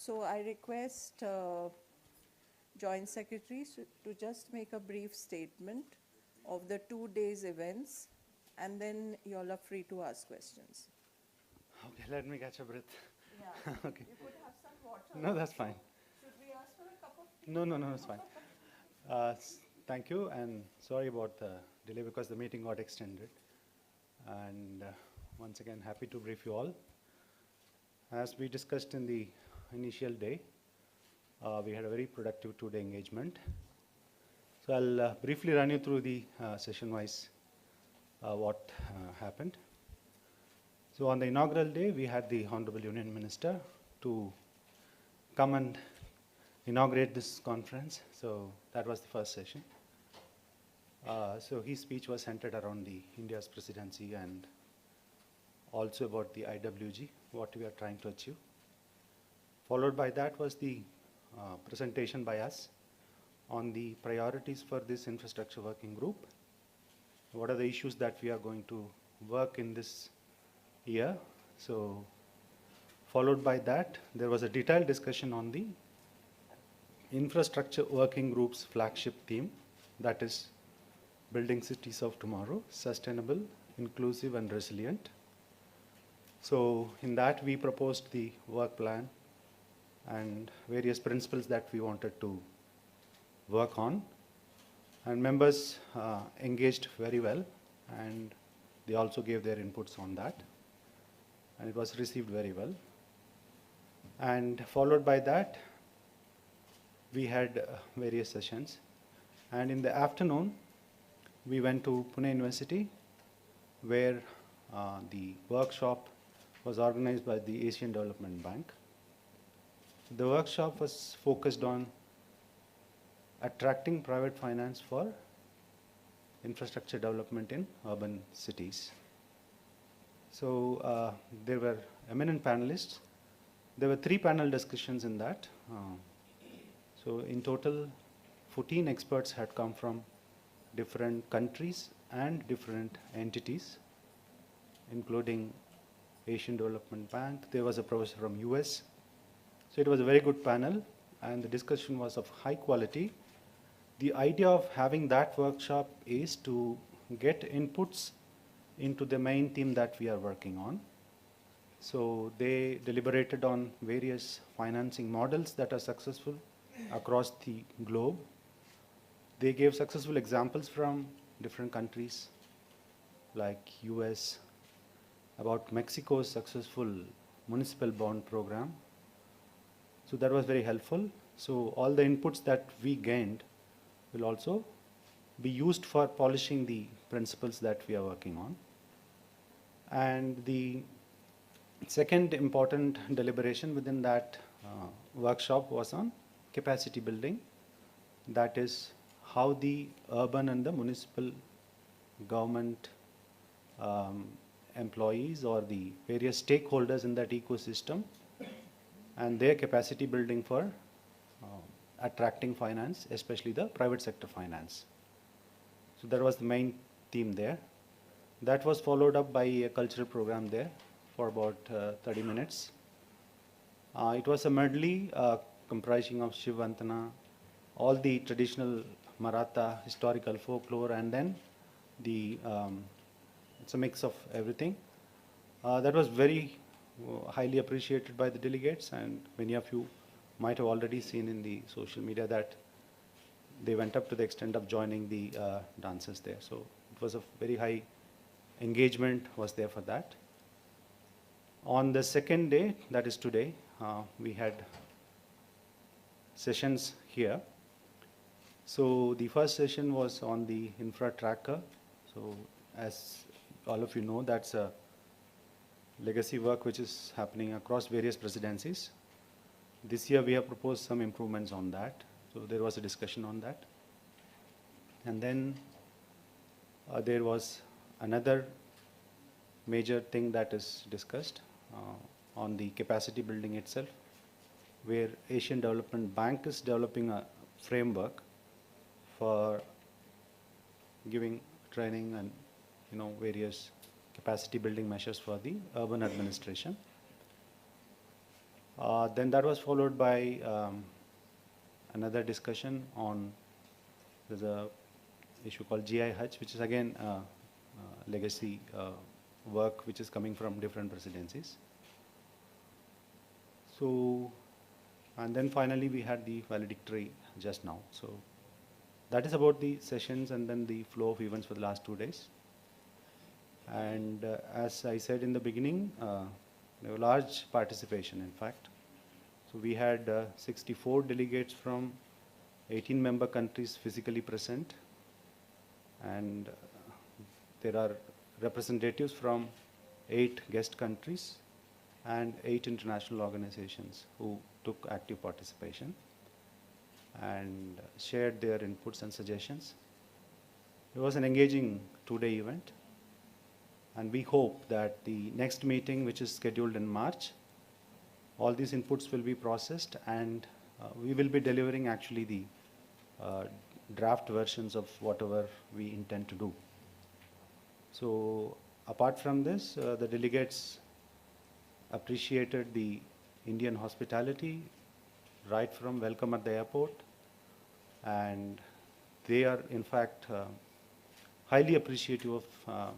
So I request Joint Secretaries to just make a brief statement of the 2 days events, and then you all are free to ask questions. Okay, let me catch a breath. Yeah. Okay. You could have some water. No, that's fine. Should we ask for a cup of tea? No, it's fine. Thank you, and sorry about the delay because the meeting got extended. And once again, happy to brief you all. As we discussed in the initial day, we had a very productive 2-day engagement. So I'll briefly run you through the session-wise what happened. So on the inaugural day, we had the Honorable Union Minister to come and inaugurate this conference. So that was the first session. So his speech was centered around the India's presidency and also about the IWG, what we are trying to achieve. Followed by that was the presentation by us on the priorities for this infrastructure working group. What are the issues that we are going to work in this year? So followed by that, there was a detailed discussion on the infrastructure working group's flagship theme, that is building cities of tomorrow, sustainable, inclusive and resilient. So in that we proposed the work plan and various principles that we wanted to work on, and members engaged very well, and they also gave their inputs on that, and it was received very well. And followed by that, we had various sessions, and in the afternoon we went to Pune University, where the workshop was organized by the Asian Development Bank. The workshop was focused on attracting private finance for infrastructure development in urban cities. So there were eminent panelists. There were 3 panel discussions in that. So in total, 14 experts had come from different countries and different entities, including Asian Development Bank. There was a professor from US. So it was a very good panel, and the discussion was of high quality. The idea of having that workshop is to get inputs into the main theme that we are working on. So they deliberated on various financing models that are successful across the globe. They gave successful examples from different countries like US, about Mexico's successful municipal bond program. So that was very helpful. So all the inputs that we gained will also be used for polishing the principles that we are working on. And the second important deliberation within that workshop was on capacity building. That is how the urban and the municipal government employees or the various stakeholders in that ecosystem and their capacity building for attracting finance, especially the private sector finance. So that was the main theme there. That was followed up by a cultural program there for about 30 minutes. It was a medley comprising of Shiv Vantana, all the traditional Maratha historical folklore, and then the it's a mix of everything. That was very highly appreciated by the delegates, and many of you might have already seen in the social media that they went up to the extent of joining the dances there. So it was a very high engagement was there for that. On the second day, that is today, we had sessions here. So the first session was on the infra tracker. So as all of you know, that's a legacy work which is happening across various presidencies. This year we have proposed some improvements on that. So there was a discussion on that. And then there was another major thing that is discussed on the capacity building itself, where Asian Development Bank is developing a framework for giving training and various capacity building measures for the urban administration. Then that was followed by another discussion on, there's a issue called GI Hutch, which is again legacy work which is coming from different presidencies. So, and then finally we had the valedictory just now. So that is about the sessions and then the flow of events for the last 2 days. And as I said in the beginning, there was large participation in fact. So we had 64 delegates from 18 member countries physically present, and there are representatives from 8 guest countries and 8 international organizations who took active participation and shared their inputs and suggestions. It was an engaging 2-day event, and we hope that the next meeting, which is scheduled in March, all these inputs will be processed, and we will be delivering actually the draft versions of whatever we intend to do. So apart from this, the delegates appreciated the Indian hospitality right from welcome at the airport, and they are in fact highly appreciative of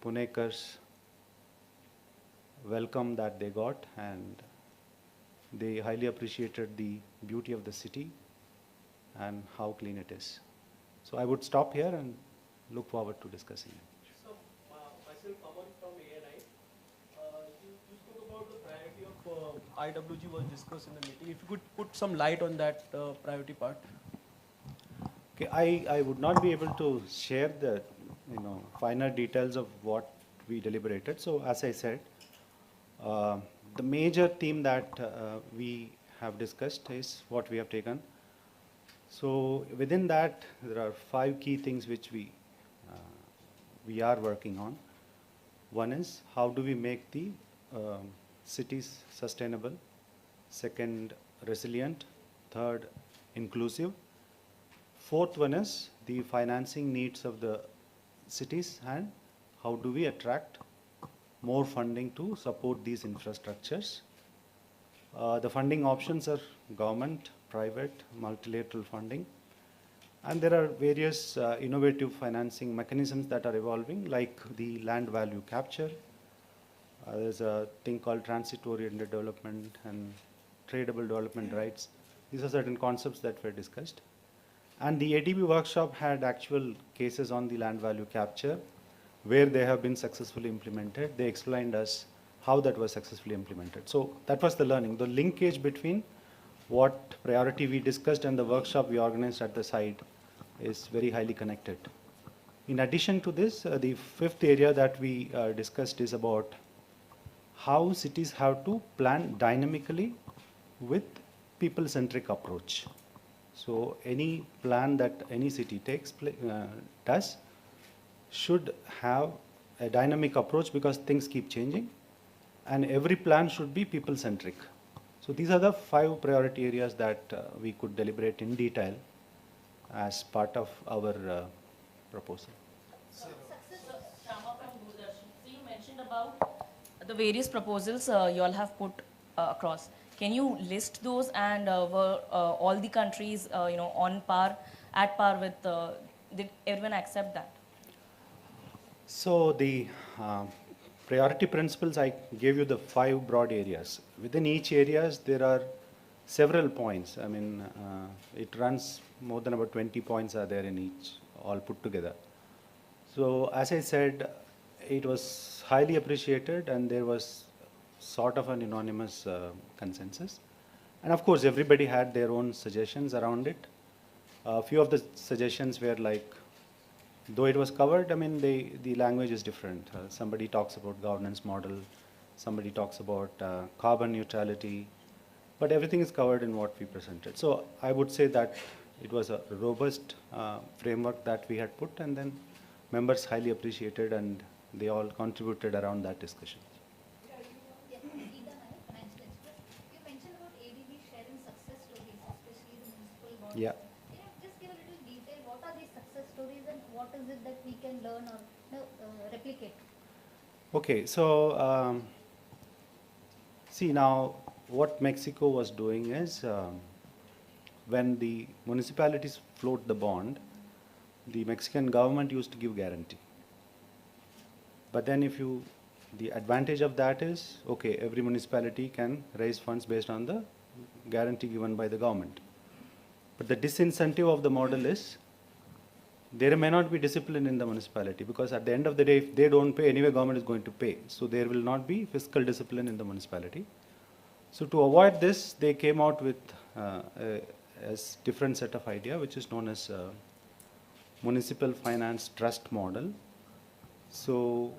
Punekars' welcome that they got, and they highly appreciated the beauty of the city and how clean it is. So I would stop here and look forward to discussing it. So, myself, Aman from ANI. You spoke about the priority of IWG was discussed in the meeting. If you could put some light on that priority part. Okay, I would not be able to share the finer details of what we deliberated. So as I said, the major theme that we have discussed is what we have taken. So within that, there are 5 key things which we are working on. One is how do we make the cities sustainable, second resilient, third inclusive, fourth one is the financing needs of the cities and how do we attract more funding to support these infrastructures. The funding options are government, private, multilateral funding, and there are various innovative financing mechanisms that are evolving, like the land value capture. There's a thing called transit-oriented development and tradable development rights. These are certain concepts that were discussed. And the ADB workshop had actual cases on the land value capture where they have been successfully implemented. They explained us how that was successfully implemented. So that was the learning. The linkage between what priority we discussed and the workshop we organized at the site is very highly connected. In addition to this, the 5th area that we discussed is about how cities have to plan dynamically with people-centric approach. So any plan that any city does should have a dynamic approach because things keep changing, and every plan should be people-centric. So these are the 5 priority areas that we could deliberate in detail as part of our proposal. Shama from Doordarshan. So you mentioned about the various proposals you all have put across. Can you list those, and were all the countries on par, at par with, did everyone accept that? So the priority principles, I gave you the 5 broad areas. Within each areas, there are several points. I mean, it runs more than about 20 points are there in each, all put together. So as I said, it was highly appreciated, and there was sort of an unanimous consensus. And of course, everybody had their own suggestions around it. A few of the suggestions were like, though it was covered, I mean, the language is different. Somebody talks about governance model, somebody talks about carbon neutrality, but everything is covered in what we presented. So I would say that it was a robust framework that we had put, and then members highly appreciated, and they all contributed around that discussion. Yeah, Geeta Nayak, Financial Express. You mentioned about ADB sharing success stories, especially the municipal bonds. Yeah. Can you just give a little detail? What are these success stories, and what is it that we can learn or replicate? Okay, so See now, what Mexico was doing is, when the municipalities float the bond, the Mexican government used to give guarantee. But then the advantage of that is, okay, every municipality can raise funds based on the guarantee given by the government. But the disincentive of the model is, there may not be discipline in the municipality, because at the end of the day, if they don't pay, anyway government is going to pay. So there will not be fiscal discipline in the municipality. So to avoid this, they came out with a different set of idea, which is known as municipal finance trust model. So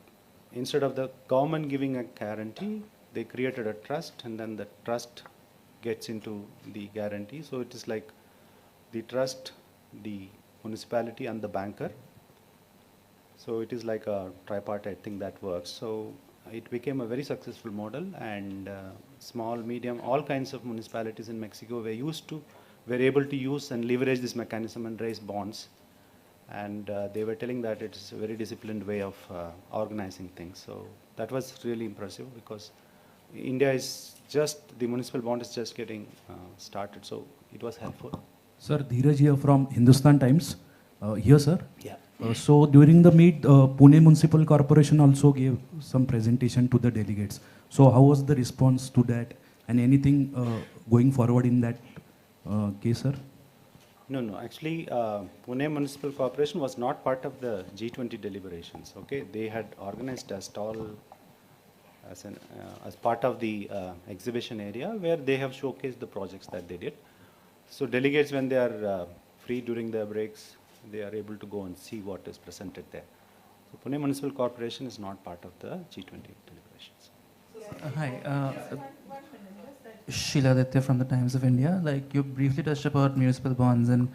instead of the government giving a guarantee, they created a trust, and then the trust gets into the guarantee. So it is like the trust, the municipality and the banker. So it is like a tripartite thing that works. So it became a very successful model, and small, medium, all kinds of municipalities in Mexico were able to use and leverage this mechanism and raise bonds. And they were telling that it's a very disciplined way of organizing things. So that was really impressive, because India is just, the municipal bond is just getting started. So it was helpful. Sir, Dheeraj here from Hindustan Times. Here, sir. Yeah. So during the meet, Pune Municipal Corporation also gave some presentation to the delegates. So how was the response to that, and anything going forward in that case, sir? No. Actually, Pune Municipal Corporation was not part of the G20 deliberations. Okay, they had organized a stall as part of the exhibition area, where they have showcased the projects that they did. So delegates, when they are free during their breaks, they are able to go and see what is presented there. So Pune Municipal Corporation is not part of the G20 deliberations. Hi, Sheila Aditya from the Times of India. Like you briefly touched about municipal bonds, and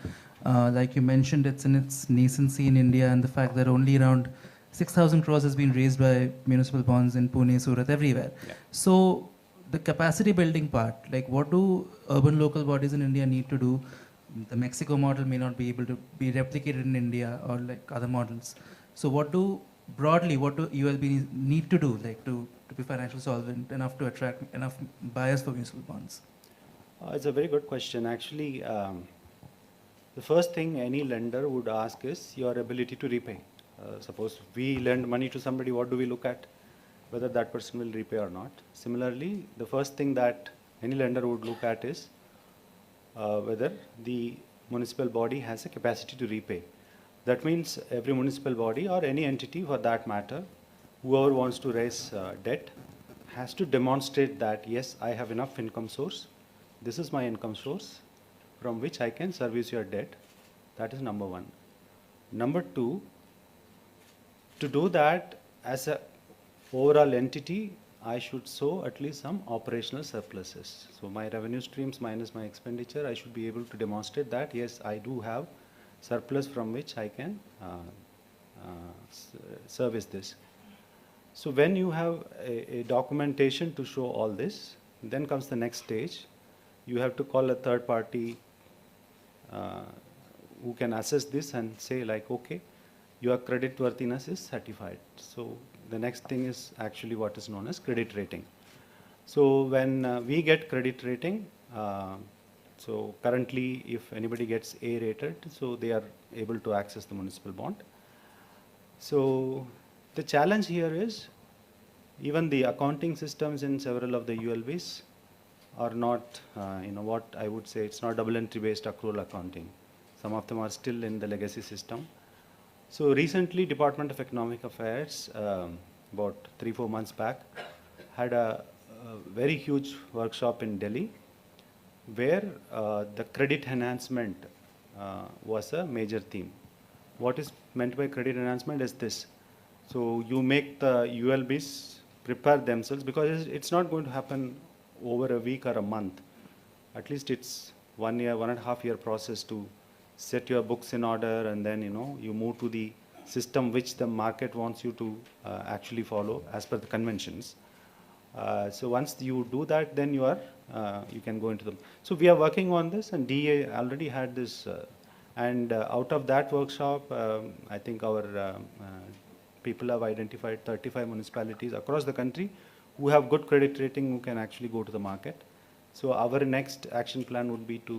like you mentioned, it's in its nascency in India, and the fact that only around 6,000 crores has been raised by municipal bonds in Pune, Surat, everywhere. Yeah. So the capacity building part, like what do urban local bodies in India need to do? The Mexico model may not be able to be replicated in India, or like other models. So what do ULB need to do, like to be financially solvent enough to attract enough buyers for municipal bonds? It's a very good question. Actually, the first thing any lender would ask is your ability to repay. Suppose we lend money to somebody, what do we look at? Whether that person will repay or not. Similarly, the first thing that any lender would look at is whether the municipal body has a capacity to repay. That means every municipal body, or any entity for that matter, whoever wants to raise debt, has to demonstrate that, yes, I have enough income source. This is my income source from which I can service your debt. That is number one. Number two, to do that as a overall entity, I should show at least some operational surpluses. So my revenue streams minus my expenditure, I should be able to demonstrate that, yes, I do have surplus from which I can service this. So when you have a documentation to show all this, then comes the next stage. You have to call a third party who can assess this and say like, okay, your credit worthiness is certified. So the next thing is actually what is known as credit rating. So when we get credit rating, so currently if anybody gets A rated, so they are able to access the municipal bond. So the challenge here is, even the accounting systems in several of the ULBs are not, what I would say, it's not double entry based accrual accounting. Some of them are still in the legacy system. So recently, Department of Economic Affairs, about 3-4 months back, had a very huge workshop in Delhi, where the credit enhancement was a major theme. What is meant by credit enhancement is this. So you make the ULBs prepare themselves, because it's not going to happen over a week or a month. At least it's 1 year, 1.5 year process to set your books in order, and then you move to the system which the market wants you to actually follow as per the conventions. So once you do that, then you can go into them. So we are working on this, and DA already had this, and out of that workshop, I think our people have identified 35 municipalities across the country who have good credit rating who can actually go to the market. So our next action plan would be to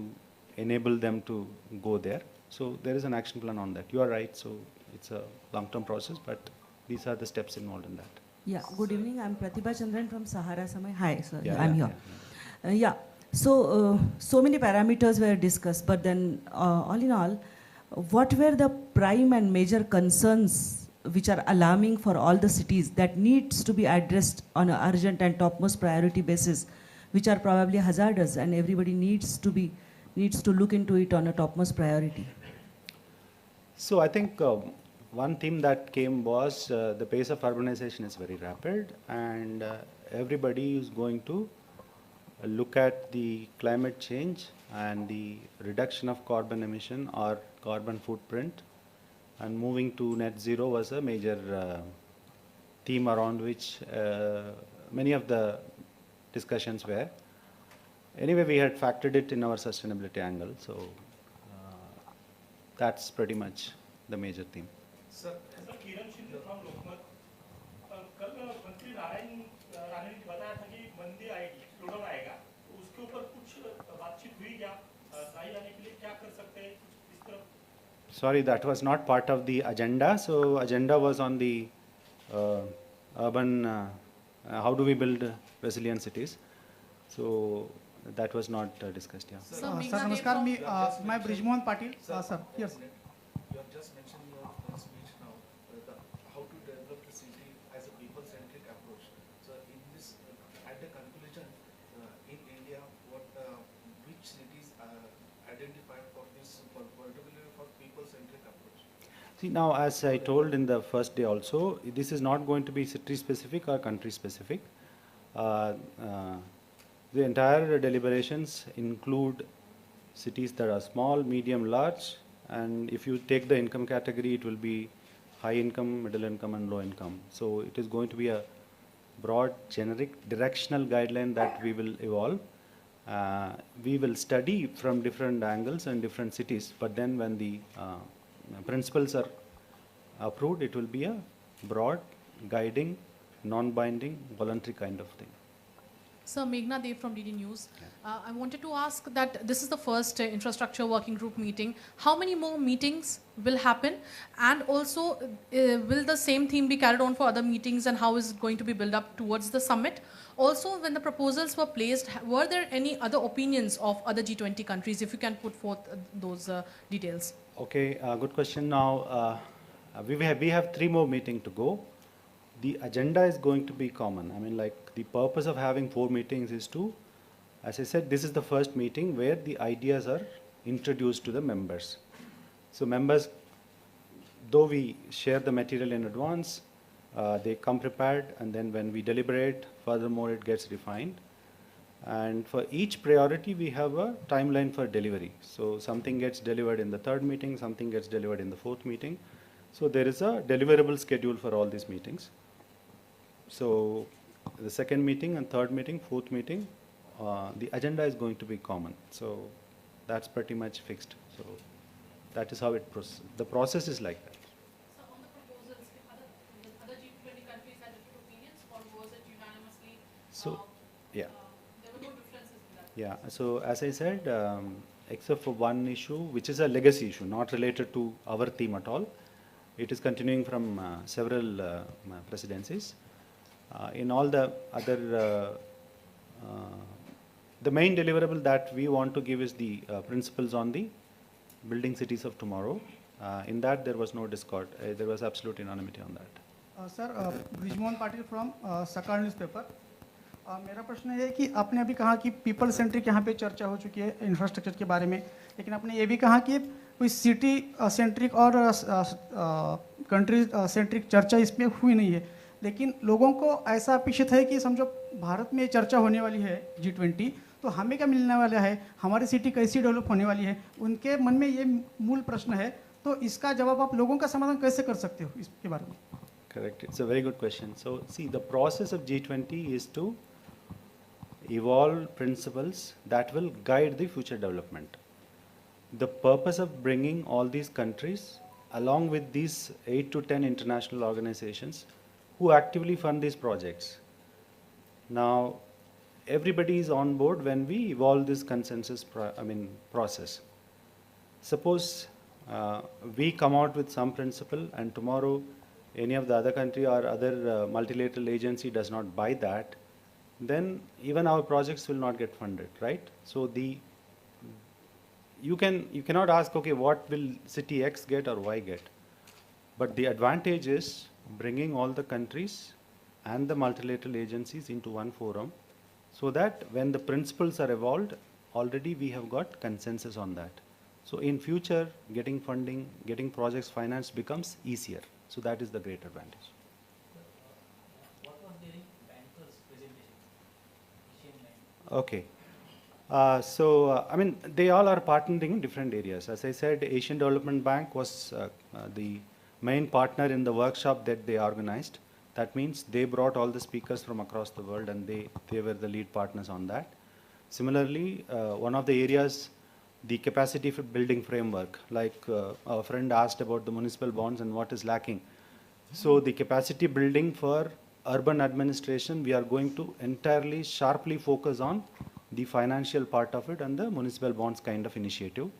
enable them to go there. So there is an action plan on that. You are right, so it's a long-term process, but these are the steps involved in that. Yeah, good evening. I'm Pratibha Chandran from Sahara Samay. Hi, sir. Yeah, I'm yeah, here. Yeah. So many parameters were discussed, but then all in all, what were the prime and major concerns which are alarming for all the cities that needs to be addressed on an urgent and topmost priority basis, which are probably hazardous and everybody needs to look into it on a topmost priority? So I think one theme that came was the pace of urbanization is very rapid, and everybody is going to look at the climate change and the reduction of carbon emission or carbon footprint, and moving to net zero was a major theme around which many of the discussions were. Anyway, we had factored it in our sustainability angle, so that's pretty much the major theme. Sir Kiran Shinde from Lokmat कल मंत्री नारायण राणे ने बताया था कि मंदी आएगी, slowdown आएगा, तो उसके ऊपर कुछ बातचीत हुई क्या? सही लाने के लिए क्या कर सकते हैं इस तरफ? Sorry, that was not part of the agenda. So agenda was on the urban, how do we build resilient cities. So that was not discussed, yeah. Sir नमस्कार, मैं Brijmohan Patil sir. Yes. You have just mentioned in your speech now how to develop the city as a people-centric approach. So in this, at the conclusion, in India, which cities are identified for this, particularly for people-centric approach? See, now as I told in the first day also, this is not going to be city-specific or country-specific. The entire deliberations include cities that are small, medium, large, and if you take the income category, it will be high income, middle income, and low income. So it is going to be a broad, generic, directional guideline that we will evolve. We will study from different angles and different cities, but then when the principles are approved, it will be a broad, guiding, non-binding, voluntary kind of thing. Sir, Meghna Dev from DD News. I wanted to ask that this is the first infrastructure working group meeting. How many more meetings will happen? And also, will the same theme be carried on for other meetings, and how is it going to be built up towards the summit? Also, when the proposals were placed, were there any other opinions of other G20 countries? If you can put forth those details. Okay, good question. Now, we have 3 more meetings to go. The agenda is going to be common. I mean, like, the purpose of having 4 meetings is to, as I said, this is the first meeting where the ideas are introduced to the members. So members, though we share the material in advance, they come prepared, and then when we deliberate, furthermore it gets refined. And for each priority, we have a timeline for delivery. So something gets delivered in the 3rd meeting, something gets delivered in the 4th meeting. So there is a deliverable schedule for all these meetings. So the 2nd meeting and 3rd meeting, 4th meeting, the agenda is going to be common. So that's pretty much fixed. So that is how the process is like that. So on the proposals, other G20 countries had different opinions, or was it unanimously? So, yeah. There were no differences in that. Yeah, so as I said, except for one issue, which is a legacy issue, not related to our theme at all. It is continuing from several presidencies. In all the other, the main deliverable that we want to give is the principles on the building cities of tomorrow. In that, there was no discord. There was absolute unanimity on that. Sir, Brishmohan Patil from Sakar newspaper. मेरा प्रश्न है कि आपने अभी कहा कि people centric यहाँ पे चर्चा हो चुकी है इंफ्रास्ट्रक्चर के बारे में, लेकिन आपने ये भी कहा कि कोई सिटी सेंट्रिक और कंट्री सेंट्रिक चर्चा इसमें हुई नहीं है. लेकिन लोगों को ऐसा अपेक्षित है कि समझो भारत में चर्चा होने वाली है G20, तो हमें क्या मिलने वाला है, हमारी सिटी कैसी डेवलप होने वाली है, उनके मन में ये मूल प्रश्न है. तो इसका जवाब आप लोगों का समाधान कैसे कर सकते हो इसके बारे में? Correct. It's a very good question. So, see, the process of G20 is to evolve principles that will guide the future development. The purpose of bringing all these countries, along with these 8 to 10 international organizations who actively fund these projects, Now, everybody is on board when we evolve this consensus process. Suppose we come out with some principle and tomorrow any of the other country or other multilateral agency does not buy that, then even our projects will not get funded, right? So you cannot ask, okay, what will city X get or Y get? But the advantage is bringing all the countries and the multilateral agencies into one forum, so that when the principles are evolved, already we have got consensus on that. So in future, getting funding, getting projects financed becomes easier. So that is the great advantage. What was during bankers' presentation? Asian Bank. Okay. They all are partnering in different areas. As I said, Asian Development Bank was the main partner in the workshop that they organized. That means they brought all the speakers from across the world and they were the lead partners on that. Similarly, one of the areas, the capacity for building framework, like our friend asked about the municipal bonds and what is lacking. So the capacity building for urban administration, we are going to entirely sharply focus on the financial part of it and the municipal bonds kind of initiative.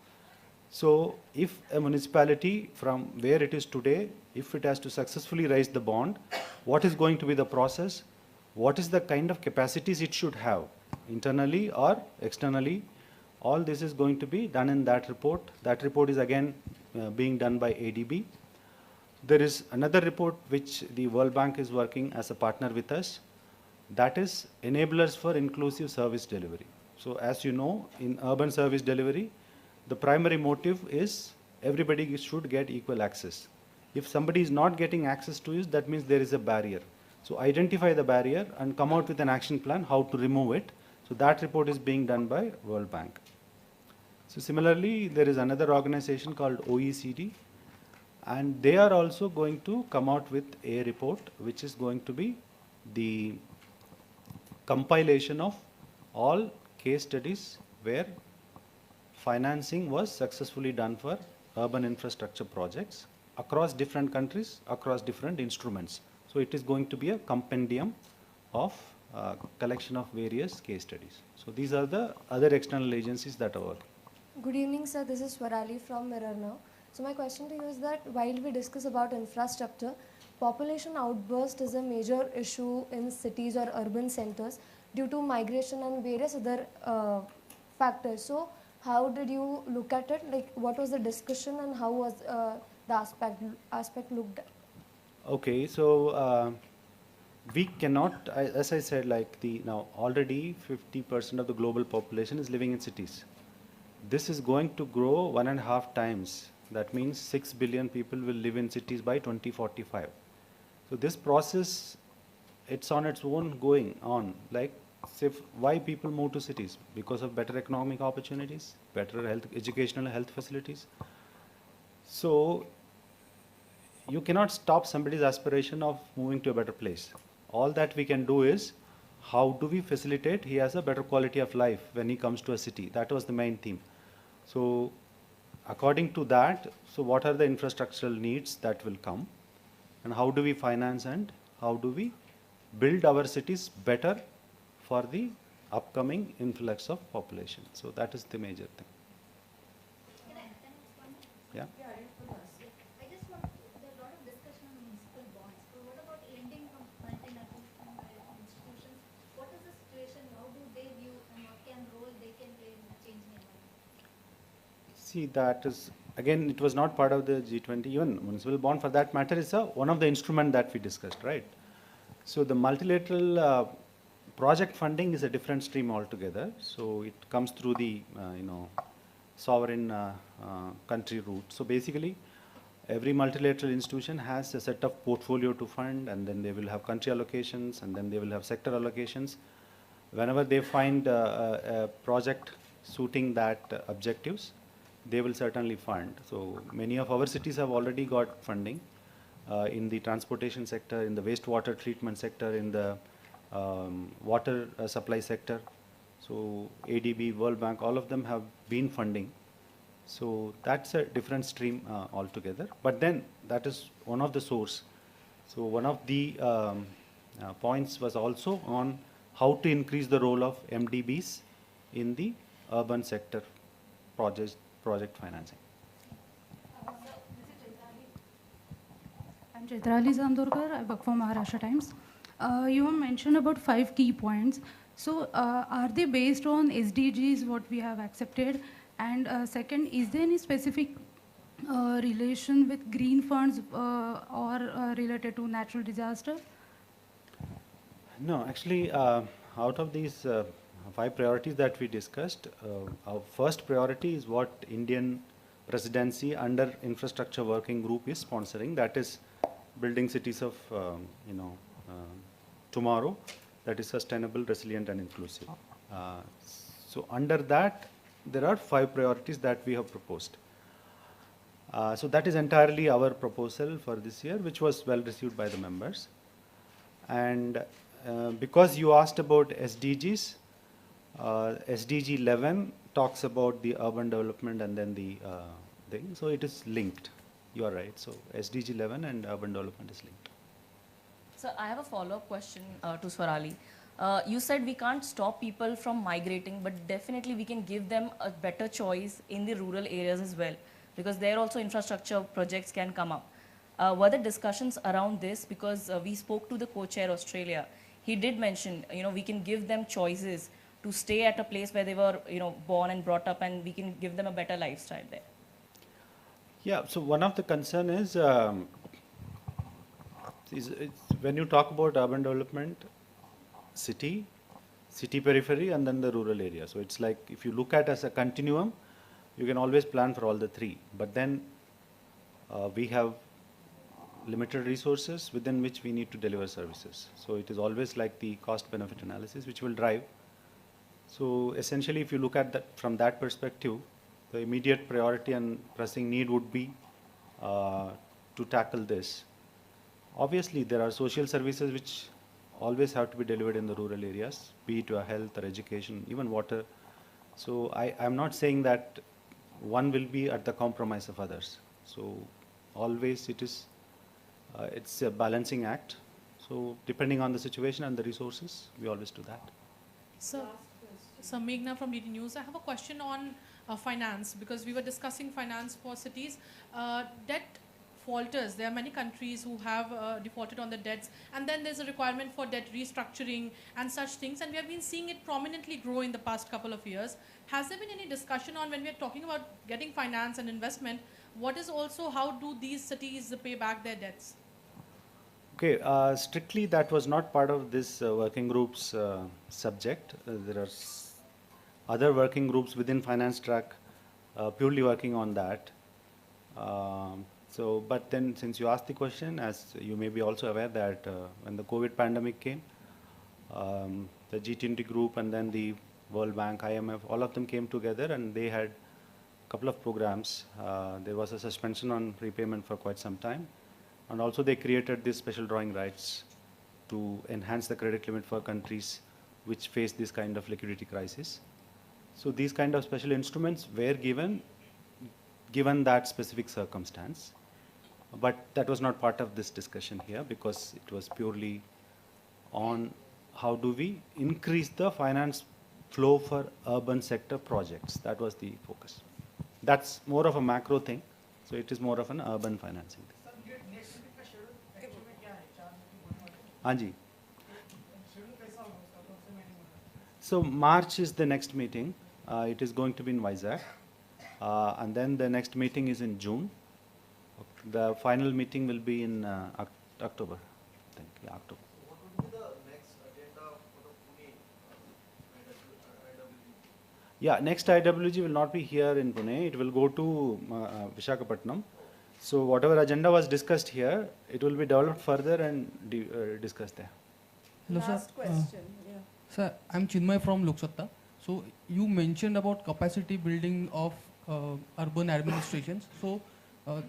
So if a municipality from where it is today, if it has to successfully raise the bond, what is going to be the process? What is the kind of capacities it should have, internally or externally? All this is going to be done in that report. That report is again being done by ADB. There is another report which the World Bank is working as a partner with us. That is enablers for inclusive service delivery. So as you know, in urban service delivery, the primary motive is everybody should get equal access. If somebody is not getting access to it, that means there is a barrier. So identify the barrier and come out with an action plan how to remove it. So that report is being done by World Bank. So similarly, there is another organization called OECD, and they are also going to come out with a report which is going to be the compilation of all case studies where financing was successfully done for urban infrastructure projects across different countries, across different instruments. So it is going to be a compendium of collection of various case studies. So these are the other external agencies that are working. Good evening, sir. This is Swarali from Mirror Now. So my question to you is that while we discuss about infrastructure, population outburst is a major issue in cities or urban centers due to migration and various other factors. So how did you look at it? Like, what was the discussion and how was the aspect looked at? Okay, so we cannot, as I said, now already 50% of the global population is living in cities. This is going to grow 1.5 times. That means 6 billion people will live in cities by 2045. So this process, it's on its own going on. Like, say, why people move to cities? Because of better economic opportunities, better health, educational health facilities. So you cannot stop somebody's aspiration of moving to a better place. All that we can do is, how do we facilitate he has a better quality of life when he comes to a city? That was the main theme. So according to that, so what are the infrastructural needs that will come, and how do we finance and how do we build our cities better for the upcoming influx of population? So that is the major thing. Can I respond? Yeah. I just want, there's a lot of discussion on municipal bonds. So what about lending from multinational institutions? What is the situation? How do they view and what role they can play in changing environment? See, that is, again, it was not part of the G20. Even municipal bond, for that matter, is one of the instruments that we discussed, right? So the multilateral project funding is a different stream altogether. So it comes through the, sovereign country route. So basically, every multilateral institution has a set of portfolio to fund, and then they will have country allocations, and then they will have sector allocations. Whenever they find a project suiting that objectives, they will certainly fund. So many of our cities have already got funding in the transportation sector, in the wastewater treatment sector, in the water supply sector. So ADB, World Bank, all of them have been funding. So that's a different stream altogether. But then that is one of the source. So one of the points was also on how to increase the role of MDBs in the urban sector project financing. I'm Chaitrali Zamdorkar. I work for Maharashtra Times. You have mentioned about 5 key points. So, are they based on SDGs, what we have accepted? And second, is there any specific relation with green funds or related to natural disaster? No, actually, out of these 5 priorities that we discussed, our first priority is what Indian presidency under infrastructure working group is sponsoring. That is building cities of tomorrow. That is sustainable, resilient, and inclusive. So under that, there are 5 priorities that we have proposed. So that is entirely our proposal for this year, which was well received by the members. And because you asked about SDGs, SDG 11 talks about the urban development and then the thing. So it is linked. You are right. So SDG 11 and urban development is linked. So I have a follow-up question to Swarali. You said we can't stop people from migrating, but definitely we can give them a better choice in the rural areas as well, because there also infrastructure projects can come up. Were there discussions around this? Because we spoke to the co-chair Australia. He did mention, we can give them choices to stay at a place where they were, born and brought up, and we can give them a better lifestyle there. Yeah, so one of the concern is when you talk about urban development, city periphery, and then the rural area. So it's like if you look at as a continuum, you can always plan for all the 3. But then we have limited resources within which we need to deliver services. So it is always like the cost benefit analysis which will drive. So essentially, if you look at that from that perspective, the immediate priority and pressing need would be to tackle this. Obviously, there are social services which always have to be delivered in the rural areas, be it health or education, even water. So I'm not saying that one will be at the compromise of others. So always it's a balancing act. So depending on the situation and the resources, we always do that. So Meghna from DT News. I have a question on finance, because we were discussing finance for cities. Debt falters. There are many countries who have defaulted on the debts, and then there's a requirement for debt restructuring and such things, and we have been seeing it prominently grow in the past couple of years. Has there been any discussion on, when we are talking about getting finance and investment, what is also, how do these cities pay back their debts? Okay, strictly that was not part of this working group's subject. There are other working groups within finance track purely working on that. But then since you asked the question, as you may be also aware that when the COVID pandemic came, the G20 group and then the World Bank, IMF, all of them came together and they had a couple of programs. There was a suspension on repayment for quite some time. And also they created these special drawing rights to enhance the credit limit for countries which face this kind of liquidity crisis. So these kind of special instruments were given that specific circumstance. But that was not part of this discussion here, because it was purely on how do we increase the finance flow for urban sector projects. That was the focus. That's more of a macro thing. So it is more of an urban financing thing. Anji. So March is the next meeting. It is going to be in Vizag. And then the next meeting is in June. The final meeting will be in October. I think, yeah, October. What would be the next agenda for the Pune IWG? Yeah, next IWG will not be here in Pune. It will go to Visakhapatnam. So whatever agenda was discussed here, it will be developed further and discussed there. Hello, Last sir. question. Yeah. Sir, I'm Chinmay from Lok Satta. So you mentioned about capacity building of urban administrations. So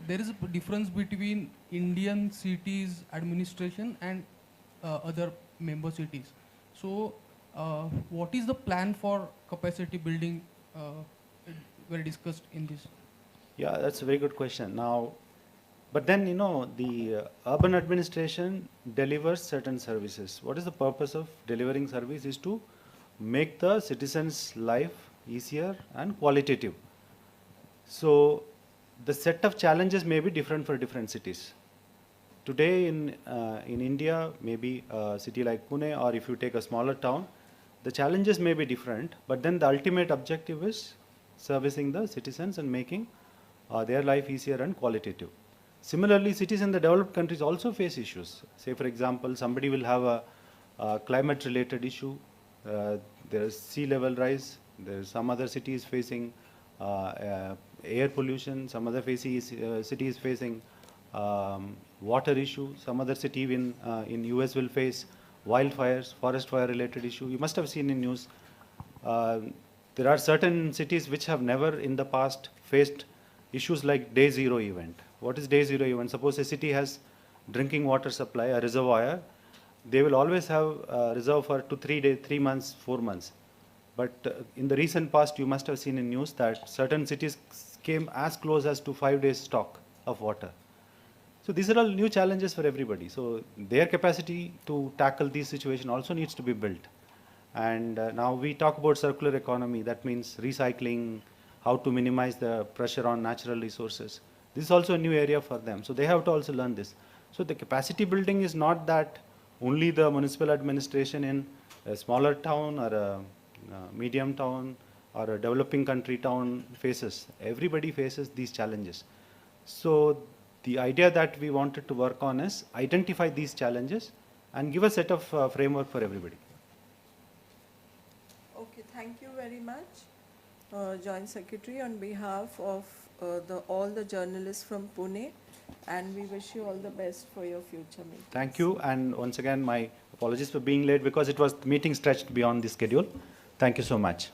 there is a difference between Indian cities administration and other member cities. So what is the plan for capacity building were discussed in this? Yeah, that's a very good question. Now, But then, the urban administration delivers certain services. What is the purpose of delivering service is to make the citizens' life easier and qualitative. So the set of challenges may be different for different cities. Today in India, maybe a city like Pune, or if you take a smaller town, the challenges may be different, but then the ultimate objective is servicing the citizens and making their life easier and qualitative. Similarly, cities in the developed countries also face issues. Say, for example, somebody will have a climate-related issue. There is sea level rise. There is some other cities facing air pollution. Some other cities facing water issue. Some other city in US will face wildfires, forest fire related issue. You must have seen in news. There are certain cities which have never in the past faced issues like day zero event. What is day zero event? Suppose a city has drinking water supply, a reservoir. They will always have a reserve for 2, 3 days, 3 months, 4 months. But in the recent past, you must have seen in news that certain cities came as close as to 5 days stock of water. So these are all new challenges for everybody. So their capacity to tackle these situations also needs to be built. And now we talk about circular economy. That means recycling, how to minimize the pressure on natural resources. This is also a new area for them. So they have to also learn this. So the capacity building is not that only the municipal administration in a smaller town or a medium town or a developing country town faces. Everybody faces these challenges. So the idea that we wanted to work on is identify these challenges and give a set of framework for everybody. Okay, thank you very much, Joint Secretary, on behalf of all the journalists from Pune, and we wish you all the best for your future meetings. Thank you, and once again my apologies for being late because the meeting stretched beyond the schedule. Thank you so much.